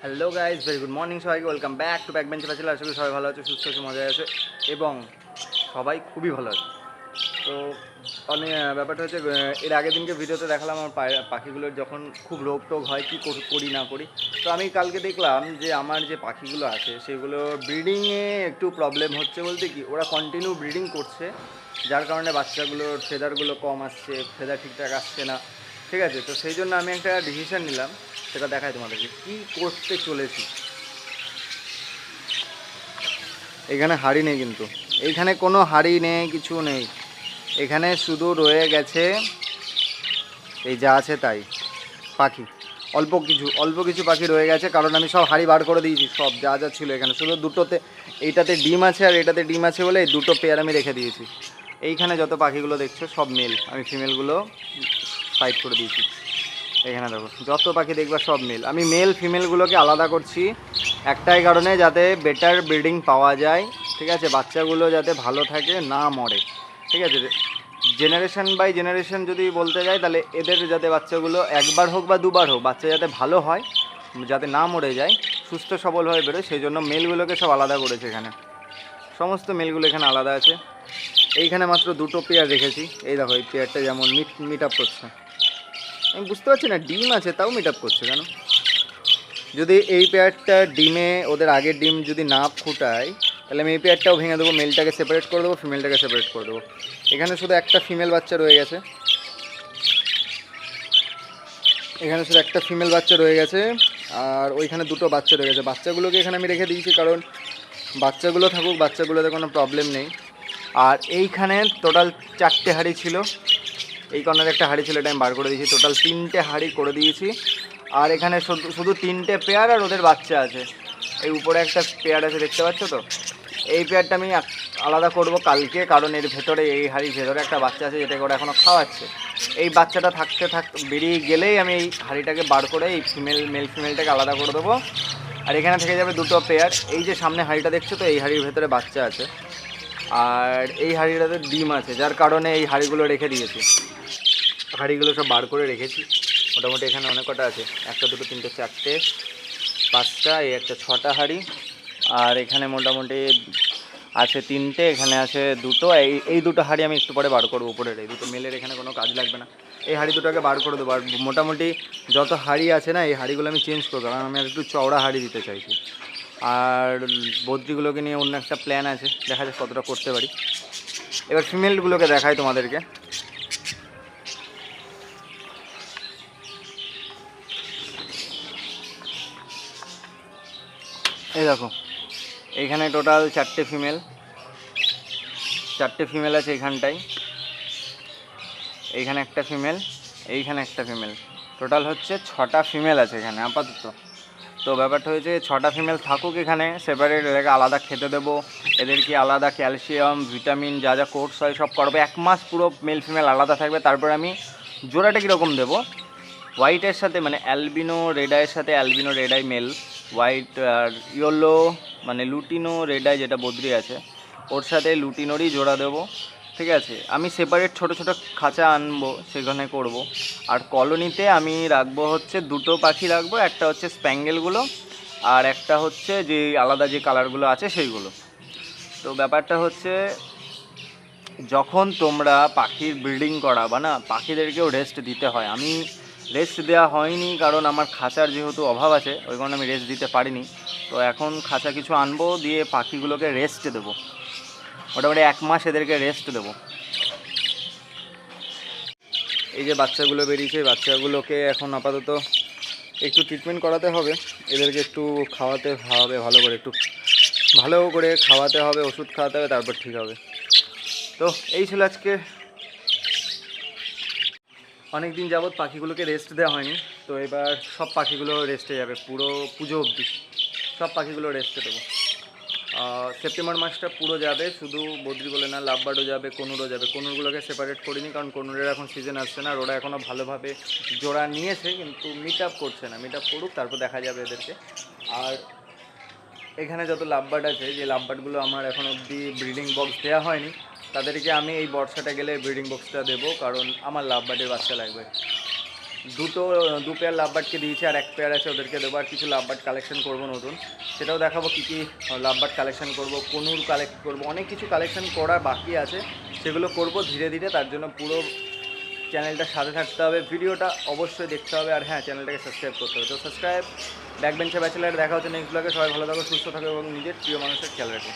Hello guys, very good morning সবাইকে। Welcome back to back bench bachelor. আশা করি সবাই ভালো আছে, সুস্থ আছে, মজায় আছে এবং সবাই খুবই ভালো আছে। তো অনেক ব্যাপারটা হচ্ছে, এর আগের দিনকে ভিডিওতে দেখালাম আমার পাখিগুলোর যখন খুব রোগ টোগ হয় কী করি না করি। তো আমি কালকে দেখলাম যে আমার যে পাখিগুলো আছে সেগুলো ব্রিডিংয়ে একটু প্রবলেম হচ্ছে। বলতে কি, ওরা কন্টিনিউ ব্রিডিং করছে, যার কারণে বাচ্চাগুলোর ফেদারগুলো কম আসছে, ফেদার ঠিকঠাক আসছে না। ঠিক আছে, তো সেই জন্য আমি একটা ডিসিশন নিলাম, সেটা দেখায় তোমাদেরকে কী করতে চলেছি। এখানে হাড়ি নেই, কিন্তু এইখানে কোনো হাড়ি নেই, কিছু নেই। এখানে শুধু রয়ে গেছে এই যা আছে তাই পাখি। অল্প কিছু পাখি রয়ে গেছে, কারণ আমি সব হাড়ি বার করে দিয়েছি। সব যা যা ছিল এখানে, শুধু দুটোতে, এইটাতে ডিম আছে আর এটাতে ডিম আছে বলে এই দুটো পেয়ার আমি রেখে দিয়েছি। এইখানে যত পাখিগুলো দেখছো সব মেল, আমি ফিমেলগুলো সাইড করে দিয়েছি। এখানে দেখো যত পাখি দেখবা সব মেল। আমি মেল ফিমেলগুলোকে আলাদা করছি একটাই কারণে, যাতে বেটার ব্রিডিং পাওয়া যায়। ঠিক আছে, বাচ্চাগুলো যাতে ভালো থাকে, না মরে। ঠিক আছে, জেনারেশন বাই জেনারেশন যদি বলতে যাই, তাহলে এদের যাতে বাচ্চাগুলো একবার হোক বা দুবার হোক বাচ্চা যাতে ভালো হয়, যাতে না মরে যায়, সুস্থ সবলভাবে বেরোয়, সেই জন্য মেলগুলোকে সব আলাদা করেছে। এখানে সমস্ত মেলগুলো এখানে আলাদা আছে। এইখানে মাত্র দুটো পেয়ার রেখেছি। এই দেখো, এই পেয়ারটা যেমন মিট আপ করছে। আমি বুঝতে পারছি না, ডিম আছে তাও মিট আপ করছে কেন। যদি এই পেয়ারটা ডিমে, ওদের আগের ডিম যদি না ফুটায়, তাহলে আমি এই পেয়ারটাও ভেঙে দেবো, মেলটাকে সেপারেট করে দেবো, ফিমেলটাকে সেপারেট করে দেবো। এখানে শুধু একটা ফিমেল বাচ্চা রয়ে গেছে, এখানে শুধু একটা ফিমেল বাচ্চা রয়ে গেছে, আর ওইখানে দুটো বাচ্চা রয়ে গেছে। বাচ্চাগুলোকে এখানে আমি রেখে দিয়েছি, কারণ বাচ্চাগুলো থাকুক, বাচ্চাগুলোতে কোনো প্রবলেম নেই। আর এইখানে টোটাল 4টে হাঁড়ি ছিল, এই কর্নারে একটা হাঁড়ি ছিল, এটা আমি বার করে দিয়েছি। টোটাল 3টে হাঁড়ি করে দিয়েছি। আর এখানে শুধু 3টে পেয়ার আর ওদের বাচ্চা আছে। এই উপরে একটা পেয়ার আছে, দেখতে পাচ্ছ তো। এই পেয়ারটা আমি আলাদা করব কালকে, কারণ এর ভেতরে, এই হাঁড়ির ভেতরে একটা বাচ্চা আছে, যেটাকে ওরা এখনও খাওয়াচ্ছে। এই বাচ্চাটা বেরিয়ে গেলেই আমি এই হাঁড়িটাকে বার করে এই মেল ফিমেলটাকে আলাদা করে দেবো। আর এখানে থেকে যাবে দুটো পেয়ার। এই যে সামনে হাঁড়িটা দেখছো তো, এই হাঁড়ির ভেতরে বাচ্চা আছে, আর এই হাঁড়িটাতে ডিম আছে, যার কারণে এই হাঁড়িগুলো রেখে দিয়েছি। হাঁড়িগুলো সব বার করে রেখেছি। মোটামুটি এখানে অনেক কটা আছে, 1 2 3 4 5টা, এই একটা 6টা হাঁড়ি। আর এখানে মোটামুটি আছে 3টে, এখানে আছে দুটো। এই দুটো হাঁড়ি আমি একটু পরে বার করবো। উপরের এই দুটো মেলের এখানে কোনো কাজ লাগবে না, এই হাঁড়ি দুটোকে বার করে দেবো। আর মোটামুটি যত হাঁড়ি আছে না, এই হাঁড়িগুলো আমি চেঞ্জ করবো, কারণ আমি একটু চওড়া হাঁড়ি দিতে চাইছি। আর বদ্রিগুলোকে নিয়ে অন্য একটা প্ল্যান আছে, দেখা যাক কতটা করতে পারি। এবার ফিমেলগুলোকে দেখাই তোমাদেরকে। এই দেখো, এইখানে টোটাল 4টে ফিমেল আছে এইখানটায়। এইখানে একটা ফিমেল, এইখানে একটা ফিমেল, টোটাল হচ্ছে 6টা ফিমেল আছে এখানে আপাতত। তো ব্যাপারটা হয়েছে, 6টা ফিমেল থাকুক এখানে সেপারেট, এদেরকে আলাদা খেতে দেবো, এদেরকে আলাদা ক্যালসিয়াম ভিটামিন যা যা কোর্স হয় সব করবো। 1 মাস পুরো মেল ফিমেল আলাদা থাকবে। তারপর আমি জোড়াটা কীরকম দেবো, হোয়াইটের সাথে মানে অ্যালবিনো রেড আইয়ের সাথে albino red eye male, white আর ইয়েলো মানে লুটিনো রেড আই যেটা বদ্রি আছে, ওর সাথে লুটিনোরই জোড়া দেবো। ঠিক আছে, আমি সেপারেট ছোটো ছোটো খাঁচা আনবো, সেখানে করব। আর কলোনিতে আমি রাখবো হচ্ছে দুটো পাখি রাখবো, একটা হচ্ছে স্প্যাঙ্গেলগুলো, আর একটা হচ্ছে যে আলাদা যে কালারগুলো আছে সেইগুলো। তো ব্যাপারটা হচ্ছে, যখন তোমরা পাখির ব্রিডিং করাবা না, পাখিদেরকেও রেস্ট দিতে হয়। আমি রেস্ট দেওয়া হয়নি, কারণ আমার খাঁচার যেহেতু অভাব আছে, ওই কারণে আমি রেস্ট দিতে পারিনি। তো এখন খাঁচা কিছু আনবো, দিয়ে পাখিগুলোকে রেস্ট দেবো। মোটামুটি 1 মাস এদেরকে রেস্ট দেবো। এই যে বাচ্চাগুলো বেরিয়েছে, বাচ্চাগুলোকে এখন আপাতত একটু ট্রিটমেন্ট করাতে হবে। এদেরকে একটু খাওয়াতে হবে, ভালো করে খাওয়াতে হবে, ওষুধ খাওয়াতে হবে, তারপর ঠিক হবে। তো এই ছিল আজকে। অনেক দিন যাবৎ পাখিগুলোকে রেস্ট দেওয়া হয়নি, তো এবার সব পাখিগুলো রেস্টে যাবে, পুরো পুজো অবধি সব পাখিগুলো রেস্টে দেবো। সেপ্টেম্বর মাসটা পুরো যাবে, শুধু বদ্রি বলে না, লাভবার্ডও যাবে, কনুরও যাবে। কনুরগুলোকে সেপারেট করিনি, কারণ কনুরের এখন সিজন আসছে না, আর ওরা এখনও ভালোভাবে জোড়া নিয়েছে, কিন্তু মিট আপ করছে না। মিট আপ করুক, তারপর দেখা যাবে এদেরকে। আর এখানে যত লাভবার্ড আছে, যে লাভবার্ডগুলো আমার এখন অবধি ব্রিডিং বক্স দেওয়া হয়নি, তাদেরকে আমি এই বর্ষাটা গেলে ব্রিডিং বক্সটা দেবো, কারণ আমার লাভবার্ডের বাচ্চা লাগবে। দু পেয়ার লাভবার্ডকে দিয়েছি, আর এক পেয়ার আছে ওদেরকে দেবো। আর কিছু লাভবার্ড কালেকশন করবো নতুন, সেটাও দেখাবো কী কী লাভবার্ড কালেকশন করবো, কনুর কালেক্ট করবো, অনেক কিছু কালেকশন করা বাকি আছে, সেগুলো করব ধীরে ধীরে। তার জন্য পুরো চ্যানেলটার সাথে থাকতে হবে, ভিডিওটা অবশ্যই দেখতে হবে, আর হ্যাঁ চ্যানেলটাকে সাবস্ক্রাইব করতে হবে। তো সাবস্ক্রাইব। ব্যাকবেঞ্চার ব্যাচেলার, দেখা হচ্ছে নেক্সট ব্লগে। সবাই ভালো থাকো, সুস্থ থাকো এবং নিজের প্রিয় মানুষের খেয়াল রাখো।